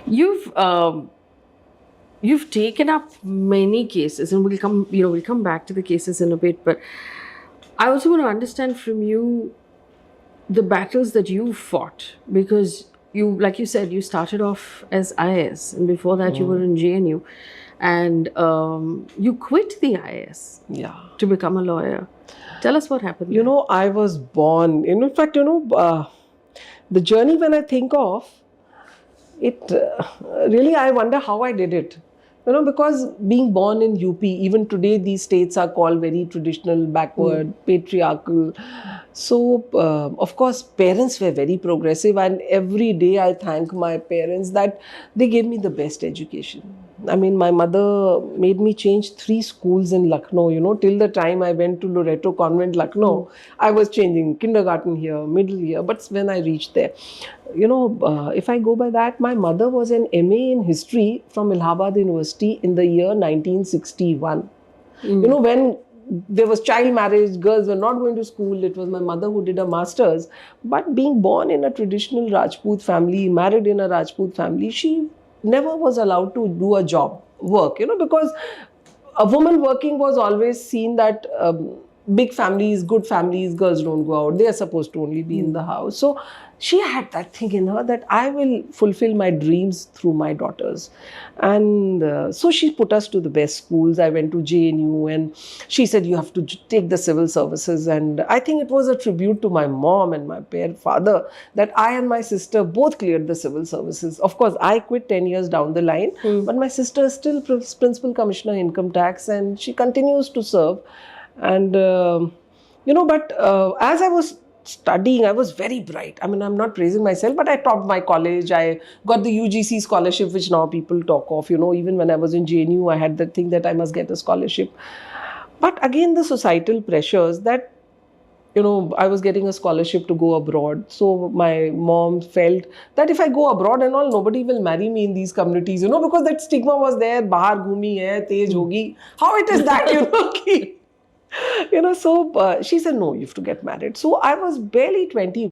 You've you've taken up many cases, and we'll come back to the cases in a bit. But I also want to understand from you the battles that you fought, because you, like you said, you started off as IAS, and before that you were in JNU, and you quit the IAS Yeah. to become a lawyer. Tell us what happened. You know, I was born, in fact, the journey when I think of it, really, I wonder how I did it. Because being born in UP, even today, these states are called very traditional, backward, patriarchal. So, of course, parents were very progressive, and every day I thank my parents that they gave me the best education. I mean, my mother made me change 3 schools in Lucknow, till the time I went to Loreto Convent, Lucknow. I was changing kindergarten here, middle here, but when I reached there, if I go by that, my mother was an MA in history from Allahabad University in the year 1961. When there was child marriage, girls were not going to school. It was my mother who did a master's. But being born in a traditional Rajput family, married in a Rajput family, she never was allowed to do a job, work, because a woman working was always seen that big families, good families, girls don't go out. They are supposed to only be in the house. So she had that thing in her that I will fulfill my dreams through my daughters. And so she put us to the best schools. I went to JNU, and she said, you have to take the civil services. And I think it was a tribute to my mom and my father that I and my sister both cleared the civil services. Of course, I quit 10 years down the line, but my sister is still Principal Commissioner Income Tax, and she continues to serve. And, as I was studying, I was very bright. I mean, I'm not praising myself, but I topped my college. I got the UGC scholarship, which now people talk of. Even when I was in JNU, I had the thing that I must get a scholarship. But again, the societal pressures that, I was getting a scholarship to go abroad. So my mom felt that if I go abroad and all, nobody will marry me in these communities, because that stigma was there. Bahar ghumi hai, tej hogi. How it is that, ki, so she said, no, you have to get married. So I was barely 20.